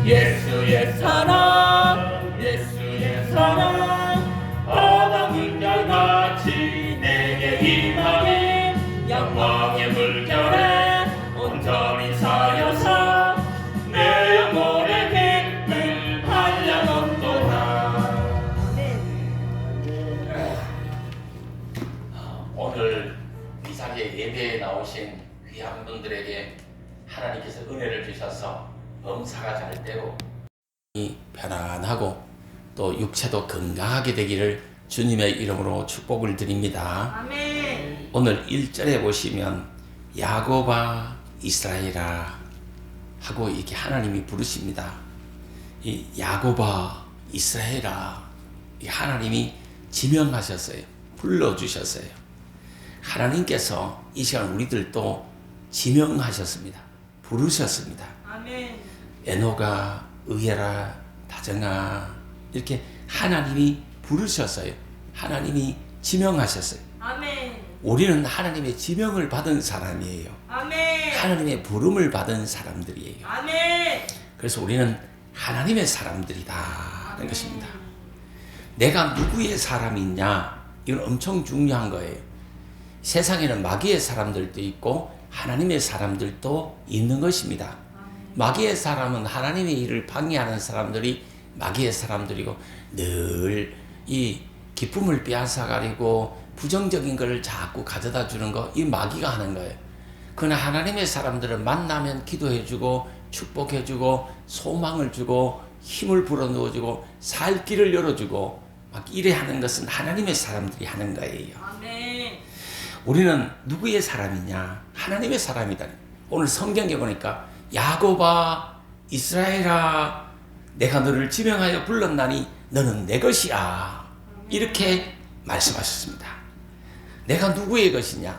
예수의 사랑 예수의 사랑 바다 물결같이 내게 임하니 영광의 물결에 온전히 사여서 내 영혼의 빛을 발려놓도다. 오늘 이 자리에 예배에 나오신 귀한 분들에게 하나님께서 은혜를 주셔서 범사가 잘 되고 편안하고 또 육체도 건강하게 되기를 주님의 이름으로 축복을 드립니다. 아멘. 오늘 1절에 보시면 야곱아 이스라엘아 하고 이렇게 하나님이 부르십니다. 이 야곱아 이스라엘아 하나님이 지명하셨어요. 불러주셨어요. 하나님께서 이 시간 우리들도 지명하셨습니다. 부르셨습니다. 아멘. 에노가 의해라 다정아 이렇게 하나님이 부르셨어요. 하나님이 지명하셨어요. 아멘. 우리는 하나님의 지명을 받은 사람이에요. 아멘. 하나님의 부름을 받은 사람들이에요. 아멘. 그래서 우리는 하나님의 사람들이다 하는 것입니다. 내가 누구의 사람이냐 이건 엄청 중요한 거예요. 세상에는 마귀의 사람들도 있고 하나님의 사람들도 있는 것입니다. 마귀의 사람은 하나님의 일을 방해하는 사람들이 마귀의 사람들이고 늘 이 기쁨을 빼앗아가리고 부정적인 것을 자꾸 가져다 주는 거 이 마귀가 하는 거예요. 그러나 하나님의 사람들은 만나면 기도해주고 축복해주고 소망을 주고 힘을 불어넣어주고 살 길을 열어주고 막 이래 하는 것은 하나님의 사람들이 하는 거예요. 아멘. 우리는 누구의 사람이냐? 하나님의 사람이다. 오늘 성경에 보니까 야곱아 이스라엘아 내가 너를 지명하여 불렀나니 너는 내 것이야 이렇게 말씀하셨습니다. 내가 누구의 것이냐?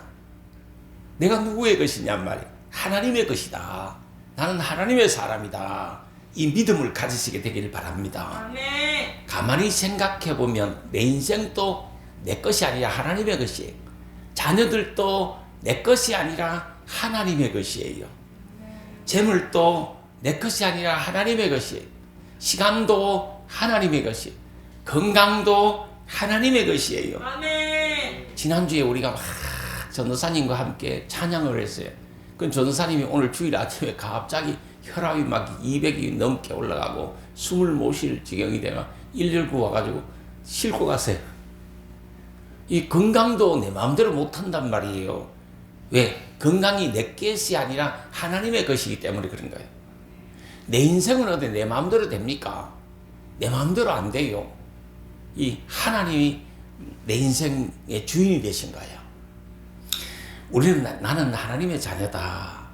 내가 누구의 것이냐 말이야. 하나님의 것이다. 나는 하나님의 사람이다. 이 믿음을 가지시게 되기를 바랍니다. 아멘. 가만히 생각해 보면 내 인생도 내 것이 아니라 하나님의 것이에요. 자녀들도 내 것이 아니라 하나님의 것이에요. 재물도 내 것이 아니라 하나님의 것이에요. 시간도 하나님의 것이에요. 건강도 하나님의 것이에요. 아멘. 지난주에 우리가 막 전도사님과 함께 찬양을 했어요. 그 전도사님이 오늘 주일 아침에 갑자기 혈압이 막 200이 넘게 올라가고 숨을 못 쉴 지경이 되면 119 와가지고 싣고 갔어요. 이 건강도 내 마음대로 못한단 말이에요. 왜? 건강이 내 것이 아니라 하나님의 것이기 때문에 그런 거예요. 내 인생은 어디 내 마음대로 됩니까? 내 마음대로 안 돼요. 이 하나님이 내 인생의 주인이 되신 거예요. 우리는 나는 하나님의 자녀다.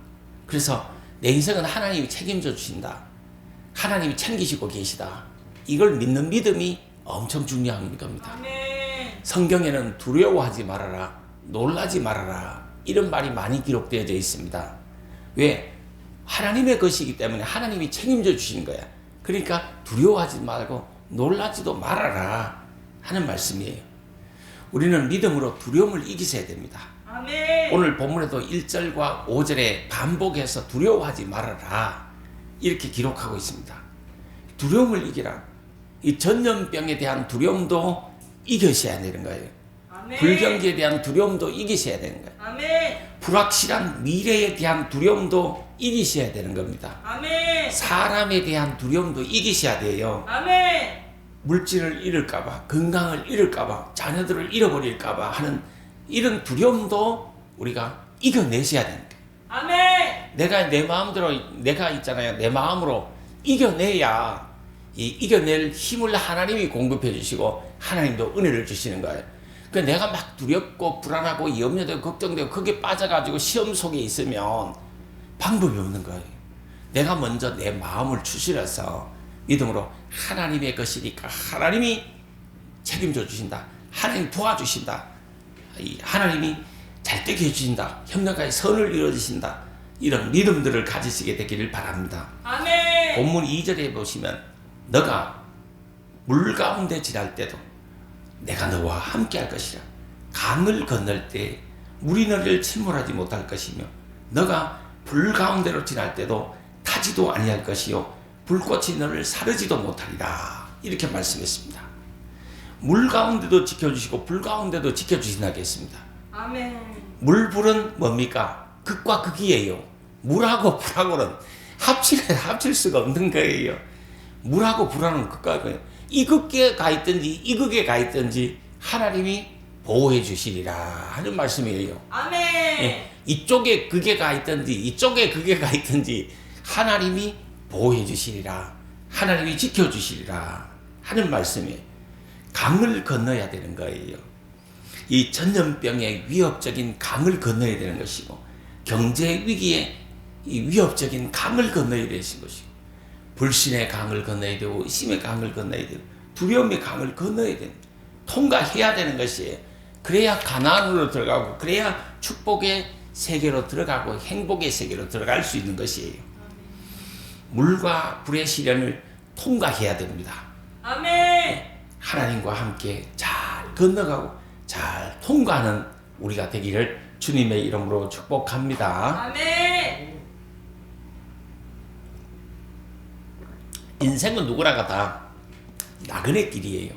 그래서 내 인생은 하나님이 책임져 주신다. 하나님이 챙기시고 계시다. 이걸 믿는 믿음이 엄청 중요한 겁니다. 아멘. 성경에는 두려워하지 말아라, 놀라지 말아라 이런 말이 많이 기록되어져 있습니다. 왜? 하나님의 것이기 때문에 하나님이 책임져 주신 거야. 그러니까 두려워하지 말고 놀라지도 말아라 하는 말씀이에요. 우리는 믿음으로 두려움을 이기셔야 됩니다. 아멘. 오늘 본문에도 1절과 5절에 반복해서 두려워하지 말아라 이렇게 기록하고 있습니다. 두려움을 이기라. 이 전염병에 대한 두려움도 이기셔야 되는 거예요. 아멘. 불경기에 대한 두려움도 이기셔야 되는 거예요. 아멘. 불확실한 미래에 대한 두려움도 이기셔야 되는 겁니다. 아멘. 사람에 대한 두려움도 이기셔야 돼요. 아멘. 물질을 잃을까봐, 건강을 잃을까봐, 자녀들을 잃어버릴까봐 하는 이런 두려움도 우리가 이겨내셔야 되는 거예요. 아멘. 내가 내 마음대로, 내가 있잖아요. 내 마음으로 이겨내야 이겨낼 힘을 하나님이 공급해 주시고 하나님도 은혜를 주시는 거예요. 그러니까 내가 막 두렵고 불안하고 염려되고 걱정되고 거기에 빠져가지고 시험 속에 있으면 방법이 없는 거예요. 내가 먼저 내 마음을 추스려서 믿음으로 하나님의 것이니까 하나님이 책임져 주신다. 하나님이 도와주신다. 하나님이 잘되게 해주신다. 협력하여 선을 이루어주신다. 이런 믿음들을 가지시게 되기를 바랍니다. 아멘. 본문 2절에 보시면 너가 물 가운데 지날 때도 내가 너와 함께 할 것이라. 강을 건널 때 물이 너를 침몰하지 못할 것이며 너가 불 가운데로 지날 때도 타지도 아니할 것이요 불꽃이 너를 사르지도 못하리라. 이렇게 말씀했습니다. 물 가운데도 지켜주시고 불 가운데도 지켜주신다고 했습니다. 아멘. 물, 불은 뭡니까? 극과 극이에요. 물하고 불하고는 합칠 수가 없는 거예요. 물하고 불하는 극과 극이에요. 이 극에 가 있든지 이 극에 가 있든지 하나님이 보호해 주시리라 하는 말씀이에요. 아멘. 예, 이쪽에 극에 가 있든지 이쪽에 극에 가 있든지 하나님이 보호해 주시리라, 하나님이 지켜 주시리라 하는 말씀이에요. 강을 건너야 되는 거예요. 이 전염병의 위협적인 강을 건너야 되는 것이고, 경제 위기의 이 위협적인 강을 건너야 되는 것이고, 불신의 강을 건너야 되고, 의심의 강을 건너야 되고, 두려움의 강을 건너야 되는, 통과해야 되는 것이에요. 그래야 가나안으로 들어가고, 그래야 축복의 세계로 들어가고 행복의 세계로 들어갈 수 있는 것이에요. 물과 불의 시련을 통과해야 됩니다. 아멘. 하나님과 함께 잘 건너가고 잘 통과하는 우리가 되기를 주님의 이름으로 축복합니다. 아멘. 인생은 누구나가 다 나그네 길이에요.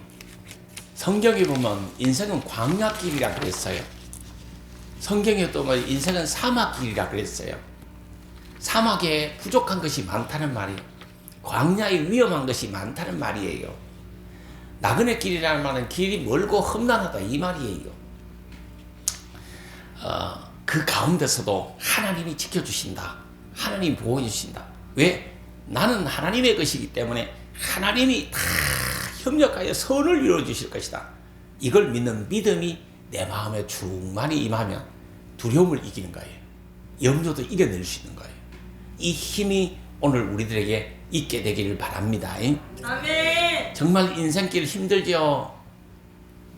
성경에 보면 인생은 광야길이라 그랬어요. 성경에 또 인생은 사막길이라 그랬어요. 사막에 부족한 것이 많다는 말이에요. 광야에 위험한 것이 많다는 말이에요. 나그네 길이라는 말은 길이 멀고 험난하다 이 말이에요. 그 가운데서도 하나님이 지켜주신다. 하나님이 보호해주신다. 왜? 나는 하나님의 것이기 때문에 하나님이 다 협력하여 선을 이루어주실 것이다. 이걸 믿는 믿음이 내 마음에 충만히 임하면 두려움을 이기는 거예요. 염려도 이겨낼 수 있는 거예요. 이 힘이 오늘 우리들에게 있게 되기를 바랍니다. 아멘. 정말 인생길 힘들지요.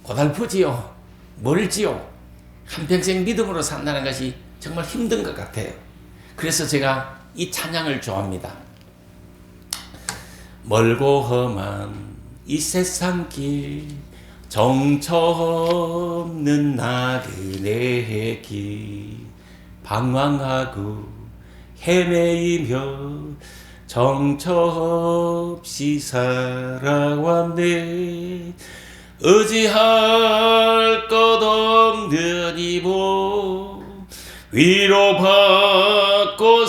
고달프지요. 멀지요. 한평생 믿음으로 산다는 것이 정말 힘든 것 같아요. 그래서 제가 이 찬양을 좋아합니다. 멀고 험한 이 세상 길, 정처 없는 나그네 길, 방황하고 헤매이며 정처 없이 살아왔네. 의지할 것 없는 이모 위로받고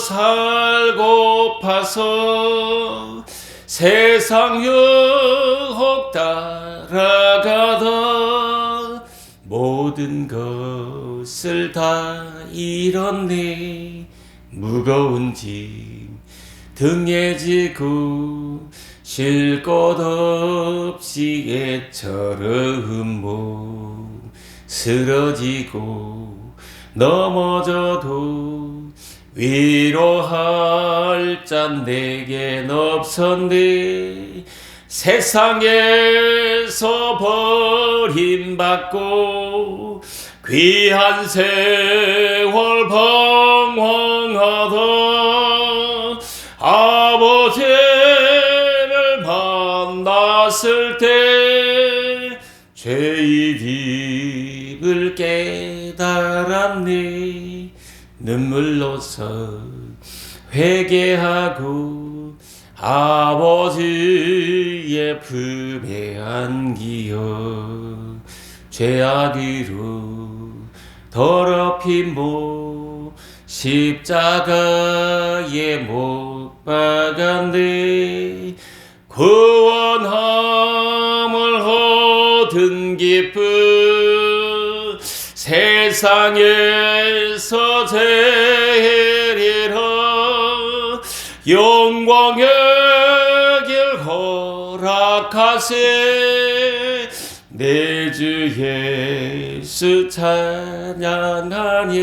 살고파서 세상 유혹 따라가다 모든 것을 다 잃었네. 무거운 짐 등에 지고 쉴 곳 없이 애처럼 몸 쓰러지고 넘어져도 위로할 자 내겐 없었네. 세상에서 버림받고 귀한 세월 방황하다 아버지를 만났을 때 죄의 빚을 깨달았네. 눈물로서 회개하고 아버지의 품에 안기어 죄악으로 더럽힌 몸 십자가에 못 박았네. 구원함을 얻은 기쁨 세상에서 제일이라 영광의 길 허락하세. 내 주 예수 찬양하니.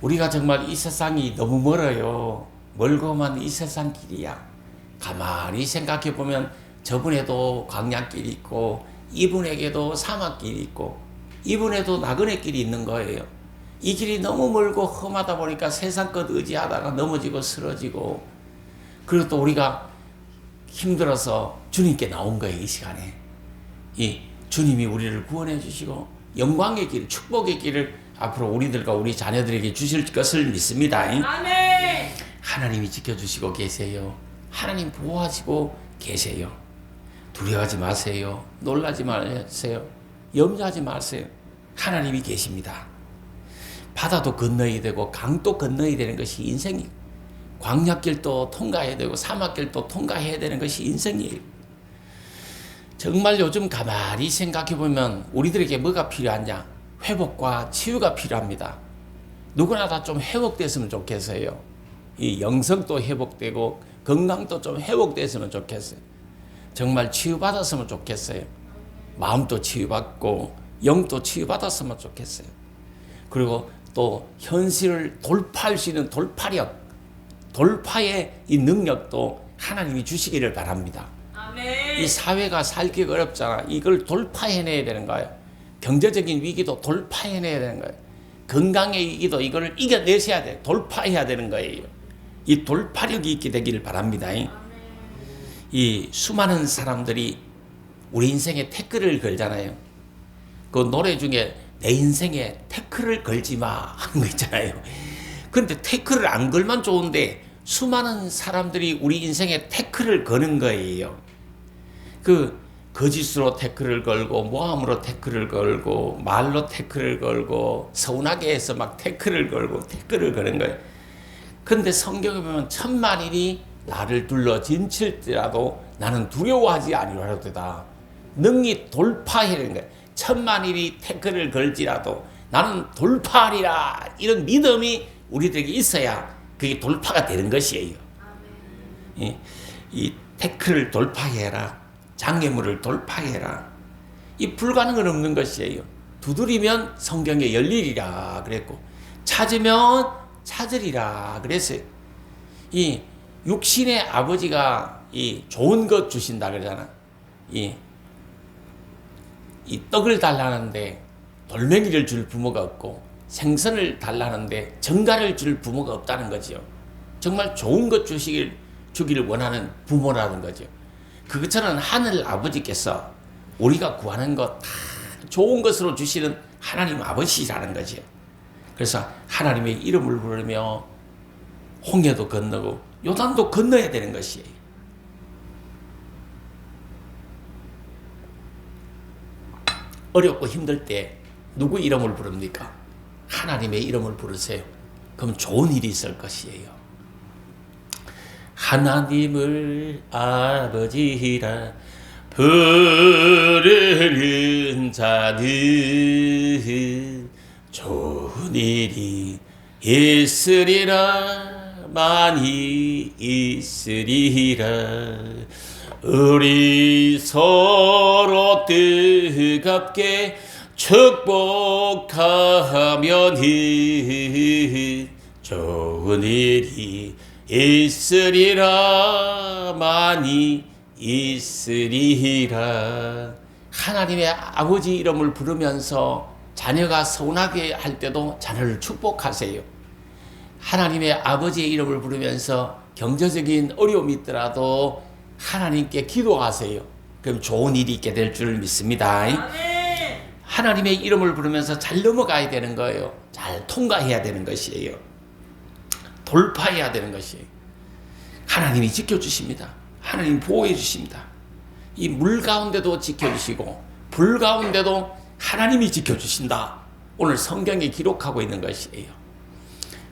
우리가 정말 이 세상이 너무 멀어요. 멀고만 이 세상 길이야. 가만히 생각해 보면 저분에도 광야길이 있고 이분에게도 사막길이 있고 이분에도 나그네 길이 있는 거예요. 이 길이 너무 멀고 험하다 보니까 세상 것 의지하다가 넘어지고 쓰러지고, 그리고 또 우리가 힘들어서 주님께 나온 거예요. 이 시간에 이 주님이 우리를 구원해 주시고 영광의 길, 축복의 길을 앞으로 우리들과 우리 자녀들에게 주실 것을 믿습니다. 아멘. 하나님이 지켜주시고 계세요. 하나님 보호하시고 계세요. 두려워하지 마세요. 놀라지 마세요. 염려하지 마세요. 하나님이 계십니다. 바다도 건너야 되고 강도 건너야 되는 것이 인생이에요. 광야길도 통과해야 되고 사막길도 통과해야 되는 것이 인생이에요. 정말 요즘 가만히 생각해 보면 우리들에게 뭐가 필요하냐? 회복과 치유가 필요합니다. 누구나 다 좀 회복됐으면 좋겠어요. 이 영성도 회복되고 건강도 좀 회복됐으면 좋겠어요. 정말 치유받았으면 좋겠어요. 마음도 치유받고 영도 치유받았으면 좋겠어요. 그리고 또 현실을 돌파할 수 있는 돌파력, 돌파의 이 능력도 하나님이 주시기를 바랍니다. 아멘. 이 사회가 살기가 어렵잖아. 이걸 돌파해내야 되는 거예요. 경제적인 위기도 돌파해내야 되는 거예요. 건강의 위기도 이걸 이겨내셔야 돼. 돌파해야 되는 거예요. 이 돌파력이 있게 되기를 바랍니다. 이 수많은 사람들이 우리 인생에 태클을 걸잖아요. 그 노래 중에 내 인생에 태클을 걸지 마 하는 거 있잖아요. 그런데 태클을 안 걸면 좋은데 수많은 사람들이 우리 인생에 태클을 거는 거예요. 그 거짓으로 태클을 걸고 모함으로 태클을 걸고 말로 태클을 걸고 서운하게 해서 막 태클을 걸고 태클을 거는 거예요. 그런데 성경에 보면 천만인이 나를 둘러 진칠지라도 나는 두려워하지 아니하리로다. 능히 돌파하는 거예요. 천만인이 태클을 걸지라도 나는 돌파하리라. 이런 믿음이 우리들에게 있어야 그게 돌파가 되는 것이에요. 이 태클을 돌파해라. 장애물을 돌파해라. 이 불가능은 없는 것이에요. 두드리면 성경에 열리리라 그랬고 찾으면 찾으리라 그랬어요. 이 육신의 아버지가 이 좋은 것 주신다 그러잖아. 이 떡을 달라는데 돌멩이를 줄 부모가 없고 생선을 달라는데 정갈을 줄 부모가 없다는 거죠. 정말 좋은 것 주기를 원하는 부모라는 거죠. 그것처럼 하늘 아버지께서 우리가 구하는 것 다 좋은 것으로 주시는 하나님 아버지라는 거죠. 그래서 하나님의 이름을 부르며 홍해도 건너고 요단도 건너야 되는 것이에요. 어렵고 힘들 때 누구 이름을 부릅니까? 하나님의 이름을 부르세요. 그럼 좋은 일이 있을 것이에요. 하나님을 아버지라 부르는 자는 좋은 일이 있으리라. 많이 있으리라. 우리 서로 뜨겁게 축복하면 좋은 일이 있으리라. 많이 있으리라. 하나님의 아버지 이름을 부르면서 자녀가 서운하게 할 때도 자녀를 축복하세요. 하나님의 아버지의 이름을 부르면서 경제적인 어려움이 있더라도 하나님께 기도하세요. 그럼 좋은 일이 있게 될 줄 믿습니다. 아멘. 하나님의 이름을 부르면서 잘 넘어가야 되는 거예요. 잘 통과해야 되는 것이에요. 돌파해야 되는 것이에요. 하나님이 지켜주십니다. 하나님 보호해 주십니다. 이 물 가운데도 지켜주시고 불 가운데도 하나님이 지켜주신다. 오늘 성경에 기록하고 있는 것이에요.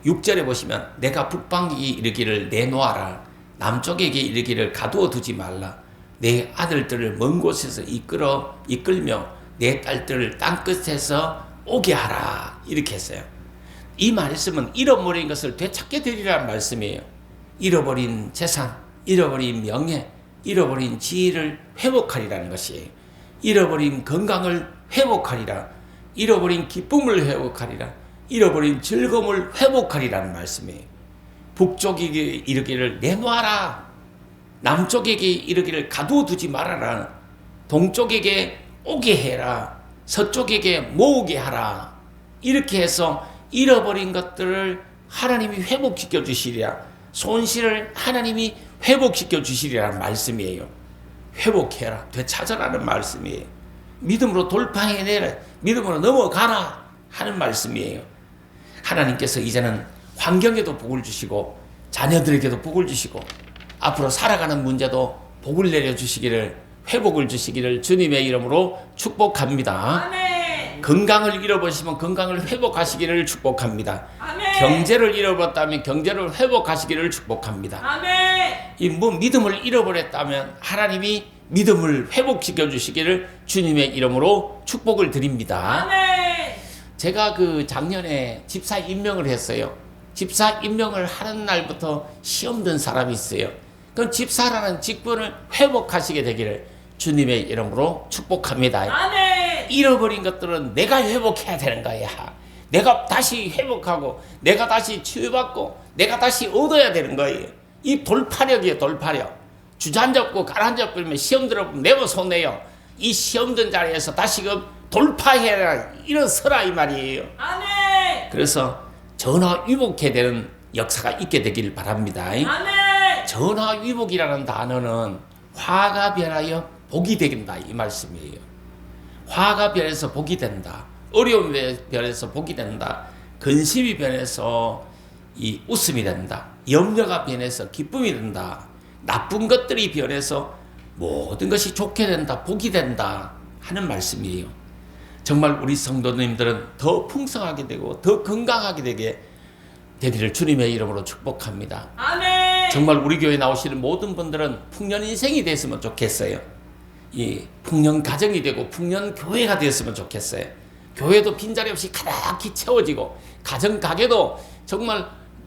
6절에 보시면 내가 북방에게 이르기를 내놓아라. 남쪽에게 이르기를 가두어 두지 말라. 내 아들들을 먼 곳에서 이끌며 내 딸들을 땅끝에서 오게 하라. 이렇게 했어요. 이 말씀은 잃어버린 것을 되찾게 되리라는 말씀이에요. 잃어버린 재산, 잃어버린 명예, 잃어버린 지위를 회복하리라는 것이에요. 잃어버린 건강을 회복하리라. 잃어버린 기쁨을 회복하리라. 잃어버린 즐거움을 회복하리라는 말씀이에요. 북쪽에게 이르기를 내놓아라. 남쪽에게 이르기를 가두어 두지 말아라. 동쪽에게 오게 해라. 서쪽에게 모으게 하라. 이렇게 해서 잃어버린 것들을 하나님이 회복시켜 주시리라. 손실을 하나님이 회복시켜 주시리라는 말씀이에요. 회복해라. 되찾아라는 말씀이에요. 믿음으로 돌파해내라. 믿음으로 넘어가라 하는 말씀이에요. 하나님께서 이제는 환경에도 복을 주시고 자녀들에게도 복을 주시고 앞으로 살아가는 문제도 복을 내려주시기를, 회복을 주시기를 주님의 이름으로 축복합니다. 아멘. 건강을 잃어버리시면 건강을 회복하시기를 축복합니다. 아멘. 경제를 잃어버렸다면 경제를 회복하시기를 축복합니다. 아멘. 이 뭐 믿음을 잃어버렸다면 하나님이 믿음을 회복시켜 주시기를 주님의 이름으로 축복을 드립니다. 아멘. 제가 그 작년에 집사 임명을 했어요. 집사 임명을 하는 날부터 시험 든 사람이 있어요. 그럼 집사라는 직분을 회복하시게 되기를 주님의 이름으로 축복합니다. 아멘. 잃어버린 것들은 내가 회복해야 되는 거야. 내가 다시 회복하고 내가 다시 치유받고 내가 다시 얻어야 되는 거예요. 이 돌파력이에요. 돌파력. 주저앉았고 가라앉아버리면 시험 들어보면 내가 손해요. 이 시험 든 자리에서 다시금 돌파해라 일어서라 이 말이에요. 아멘. 그래서 전화위복해야 되는 역사가 있게 되길 바랍니다. 아멘. 전화위복이라는 단어는 화가 변하여 복이 된다 이 말씀이에요. 화가 변해서 복이 된다. 어려움이 변해서 복이 된다. 근심이 변해서 이 웃음이 된다. 염려가 변해서 기쁨이 된다. 나쁜 것들이 변해서 모든 것이 좋게 된다. 복이 된다 하는 말씀이에요. 정말 우리 성도님들은 더 풍성하게 되고 더 건강하게 되기를 주님의 이름으로 축복합니다. 아멘. 정말 우리 교회 나오시는 모든 분들은 풍년 인생이 됐으면 좋겠어요. 이 풍년 가정이 되고 풍년 교회가 되었으면 좋겠어요. 교회도 빈자리 없이 가득히 채워지고 가정 가게도 정말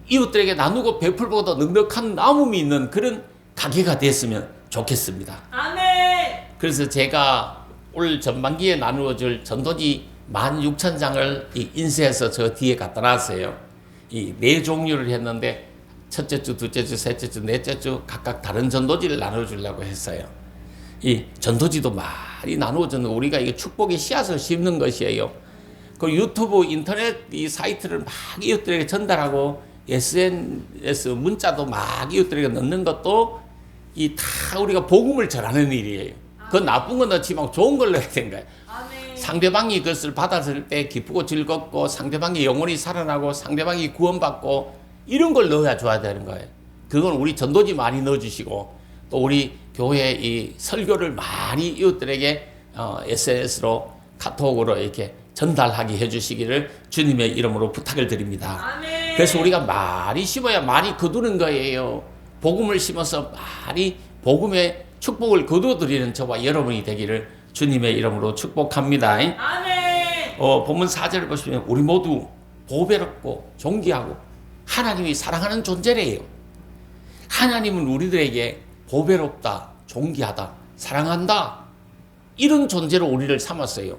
이웃들에게 나누고 베풀고도 넉넉한 나눔이 있는 그런 가게가 됐으면 좋겠습니다. 아멘. 그래서 제가 올 전반기에 나누어줄 전도지 16,000장을 인쇄해서 저 뒤에 갖다 놨어요. 이 4종류를 했는데 첫째 주, 둘째 주, 셋째 주, 넷째 주 각각 다른 전도지를 나눠주려고 했어요. 이 전도지도 많이 나누어졌는데 우리가 이게 축복의 씨앗을 심는 것이에요. 그 유튜브 인터넷 이 사이트를 막 이웃들에게 전달하고 SNS 문자도 막 이웃들에게 넣는 것도 이 다 우리가 복음을 전하는 일이에요. 그 나쁜 건 넣지만 좋은 걸 넣어야 되는 거예요. 아멘. 상대방이 그것을 받았을 때 기쁘고 즐겁고 상대방이 영혼이 살아나고 상대방이 구원받고 이런 걸 넣어줘야 되는 거예요. 그건 우리 전도지 많이 넣어주시고 또 우리 교회 이 설교를 많이 이웃들에게 SNS로 카톡으로 이렇게 전달하게 해주시기를 주님의 이름으로 부탁을 드립니다. 아멘. 그래서 우리가 많이 심어야 많이 거두는 거예요. 복음을 심어서 많이 복음의 축복을 거두어드리는 저와 여러분이 되기를 주님의 이름으로 축복합니다. 아멘. 본문 4절을 보시면 우리 모두 보배롭고 존귀하고 하나님이 사랑하는 존재래요. 하나님은 우리들에게 보배롭다, 존귀하다, 사랑한다 이런 존재로 우리를 삼았어요.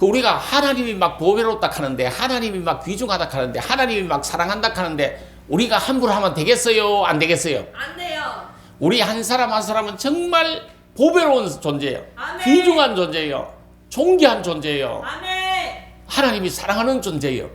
우리가 하나님이 막 보배롭다 하는데 하나님이 막 귀중하다 하는데 하나님이 막 사랑한다 하는데 우리가 함부로 하면 되겠어요? 안 되겠어요? 안 돼요. 우리 한 사람 한 사람은 정말 보배로운 존재예요. 아멘. 귀중한 존재예요. 존귀한 존재예요. 아멘. 하나님이 사랑하는 존재예요.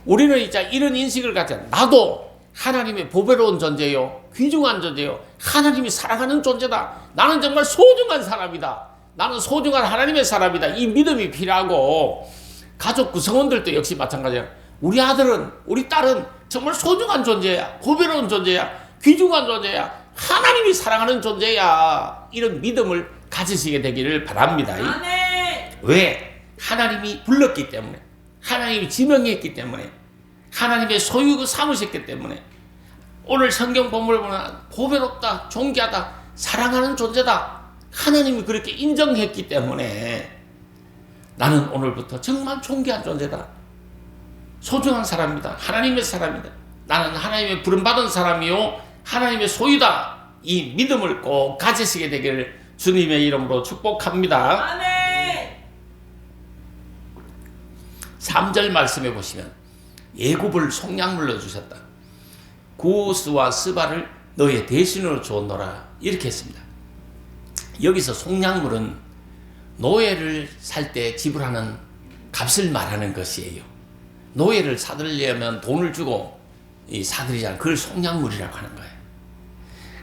우리는 이제 이런 인식을 갖자. 나도 하나님의 보배로운 존재요. 귀중한 존재요. 하나님이 사랑하는 존재다. 나는 정말 소중한 사람이다. 나는 소중한 하나님의 사람이다. 이 믿음이 필요하고 가족 구성원들도 역시 마찬가지야. 우리 아들은 우리 딸은 정말 소중한 존재야. 보배로운 존재야. 귀중한 존재야. 하나님이 사랑하는 존재야. 이런 믿음을 가지시게 되기를 바랍니다. 아멘. 왜? 하나님이 불렀기 때문에 하나님이 지명했기 때문에 하나님의 소유 삼으셨기 때문에 오늘 성경 본문을 보면 보배롭다, 존귀하다, 사랑하는 존재다. 하나님이 그렇게 인정했기 때문에 나는 오늘부터 정말 존귀한 존재다. 소중한 사람이다. 하나님의 사람이다. 나는 하나님의 부름받은 사람이요. 하나님의 소유다. 이 믿음을 꼭 가지시게 되기를 주님의 이름으로 축복합니다. 아멘. 3절 말씀해 보시면 예굽을 속량물로 주셨다. 구스와 스바를 너의 대신으로 주었노라. 이렇게 했습니다. 여기서 속량물은 노예를 살 때 지불하는 값을 말하는 것이에요. 노예를 사들려면 돈을 주고 사들이잖아요. 그걸 속량물이라고 하는 거예요.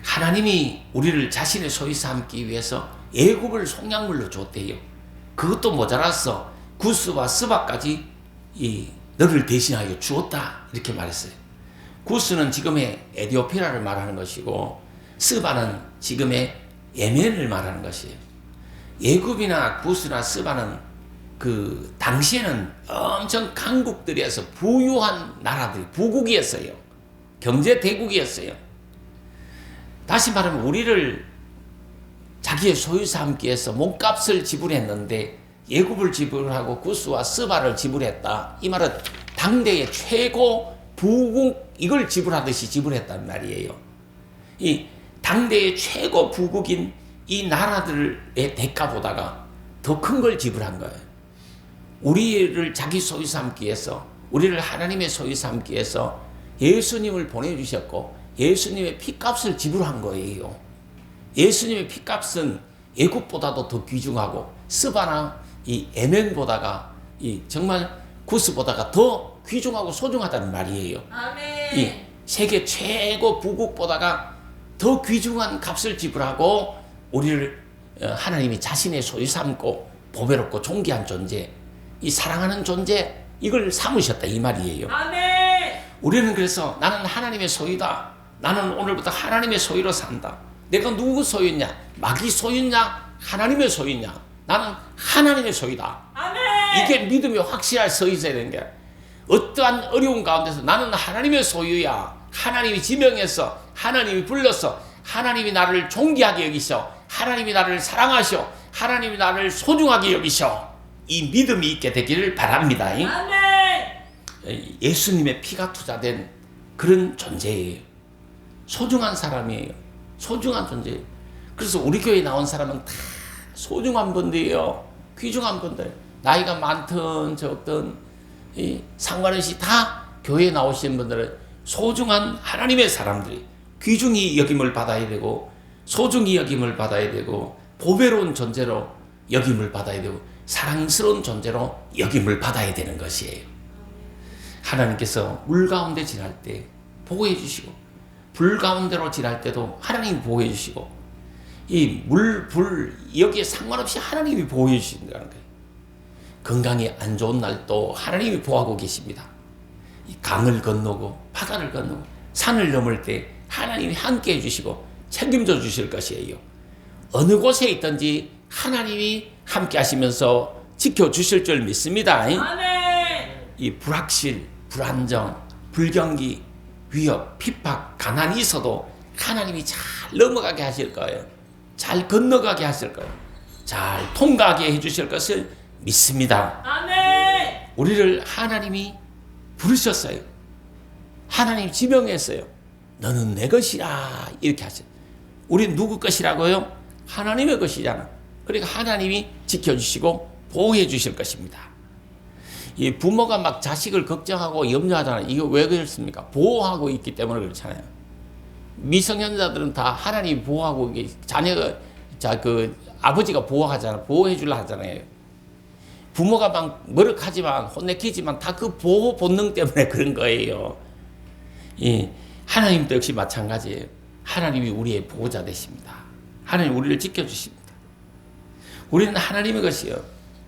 하나님이 우리를 자신의 소유 삼기 위해서 애굽을 속량물로 줬대요. 그것도 모자라서 구스와 스바까지 너를 대신하여 주었다 이렇게 말했어요. 구스는 지금의 에티오피아를 말하는 것이고 스바는 지금의 예멘을 말하는 것이에요. 예굽이나 구스나 스바는 그 당시에는 엄청 강국들이어서 부유한 나라들이 부국이었어요. 경제 대국이었어요. 다시 말하면 우리를 자기의 소유 삼기 위해서 몸값을 지불했는데 예굽을 지불하고 구스와 스바를 지불했다. 이 말은 당대의 최고 부국 이걸 지불하듯이 지불했단 말이에요. 이 당대의 최고 부국인 이 나라들의 대가보다가 더 큰 걸 지불한 거예요. 우리를 자기 소유 삼기 위해서, 우리를 하나님의 소유 삼기 위해서 예수님을 보내주셨고 예수님의 피값을 지불한 거예요. 예수님의 피값은 애굽보다도 더 귀중하고 스바나 이 예멘보다가 이 정말 구스보다가 더 귀중하고 소중하다는 말이에요. 아멘. 이 세계 최고 부국보다가 더 귀중한 값을 지불하고 우리를 하나님이 자신의 소유 삼고 보배롭고 존귀한 존재, 이 사랑하는 존재 이걸 삼으셨다 이 말이에요. 아멘. 우리는 그래서 나는 하나님의 소유다. 나는 오늘부터 하나님의 소유로 산다. 내가 누구 소유냐? 마귀 소유냐? 하나님의 소유냐? 나는 하나님의 소유다. 아멘. 이게 믿음이 확실하게 서 있어야 되는 거야. 어떠한 어려운 가운데서 나는 하나님의 소유야. 하나님이 지명해서, 하나님이 불러서, 하나님이 나를 존귀하게 여기셔, 하나님이 나를 사랑하셔, 하나님이 나를 소중하게 여기셔. 이 믿음이 있게 되기를 바랍니다. 아멘. 예수님의 피가 투자된 그런 존재예요. 소중한 사람이에요. 소중한 존재예요. 그래서 우리 교회에 나온 사람은 다 소중한 분들이에요. 귀중한 분들. 나이가 많든 적든 상관없이 다 교회에 나오신 분들은 소중한 하나님의 사람들이 귀중히 여김을 받아야 되고 소중히 여김을 받아야 되고 보배로운 존재로 여김을 받아야 되고 사랑스러운 존재로 여김을 받아야 되는 것이에요. 하나님께서 물 가운데 지날 때 보호해 주시고 불 가운데로 지날 때도 하나님이 보호해 주시고 이 물, 불 여기에 상관없이 하나님이 보호해 주신다는 거예요. 건강이 안 좋은 날도 하나님이 보호하고 계십니다. 이 강을 건너고 바다를 건너고 산을 넘을 때 하나님이 함께 해주시고 책임져 주실 것이에요. 어느 곳에 있든지 하나님이 함께 하시면서 지켜주실 줄 믿습니다. 아멘. 이 불확실, 불안정, 불경기, 위협, 핍박, 가난이 있어도 하나님이 잘 넘어가게 하실 거예요. 잘 건너가게 하실 거예요. 잘 통과하게 해주실 것을 믿습니다. 아멘. 우리를 하나님이 부르셨어요. 하나님 지명했어요. 너는 내 것이라 이렇게 하셨어요. 우리 누구 것이라고요? 하나님의 것이잖아. 그러니까 하나님이 지켜주시고 보호해 주실 것입니다. 이 부모가 막 자식을 걱정하고 염려하잖아요. 이거 왜 그렇습니까? 보호하고 있기 때문에 그렇잖아요. 미성년자들은 다 하나님이 보호하고 자녀가 아버지가 보호하잖아요. 보호해 주려 하잖아요. 부모가 막 머쓱하지만 혼내키지만 다 그 보호 본능 때문에 그런 거예요. 하나님도 역시 마찬가지예요. 하나님이 우리의 보호자 되십니다. 하나님 우리를 지켜주십니다. 우리는 하나님의 것이요.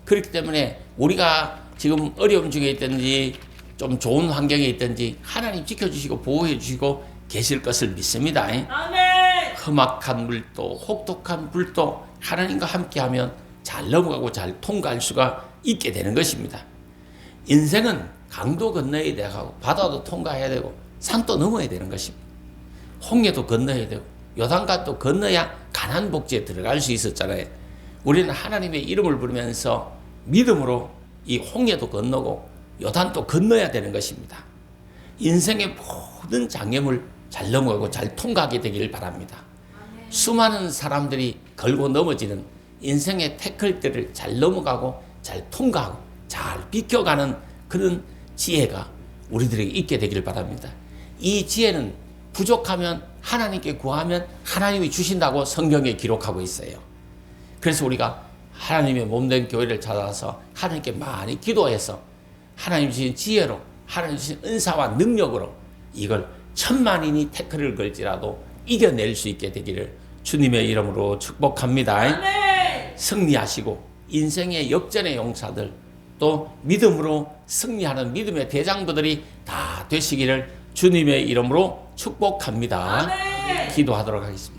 그렇기 때문에 우리가 지금 어려움 중에 있든지 좀 좋은 환경에 있든지 하나님 지켜주시고 보호해 주시고 계실 것을 믿습니다. 아멘. 험악한 물도 혹독한 불도 하나님과 함께하면 잘 넘어가고 잘 통과할 수가 있게 되는 것입니다. 인생은 강도 건너야 되고 바다도 통과해야 되고 산도 넘어야 되는 것입니다. 홍해도 건너야 되고 요단강도 건너야 가나안 복지에 들어갈 수 있었잖아요. 우리는 하나님의 이름을 부르면서 믿음으로 이 홍해도 건너고 요단도 건너야 되는 것입니다. 인생의 모든 장애물 잘 넘어가고 잘 통과하게 되기를 바랍니다. 수많은 사람들이 걸고 넘어지는 인생의 태클들을 잘 넘어가고 잘 통과하고 잘 비껴가는 그런 지혜가 우리들에게 있게 되기를 바랍니다. 이 지혜는 부족하면 하나님께 구하면 하나님이 주신다고 성경에 기록하고 있어요. 그래서 우리가 하나님의 몸된 교회를 찾아서 하나님께 많이 기도해서 하나님 주신 지혜로 하나님 주신 은사와 능력으로 이걸 천만인이 태클을 걸지라도 이겨낼 수 있게 되기를 주님의 이름으로 축복합니다. 아멘. 승리하시고 인생의 역전의 용사들 또 믿음으로 승리하는 믿음의 대장부들이 다 되시기를 주님의 이름으로 축복합니다. 아멘. 기도하도록 하겠습니다.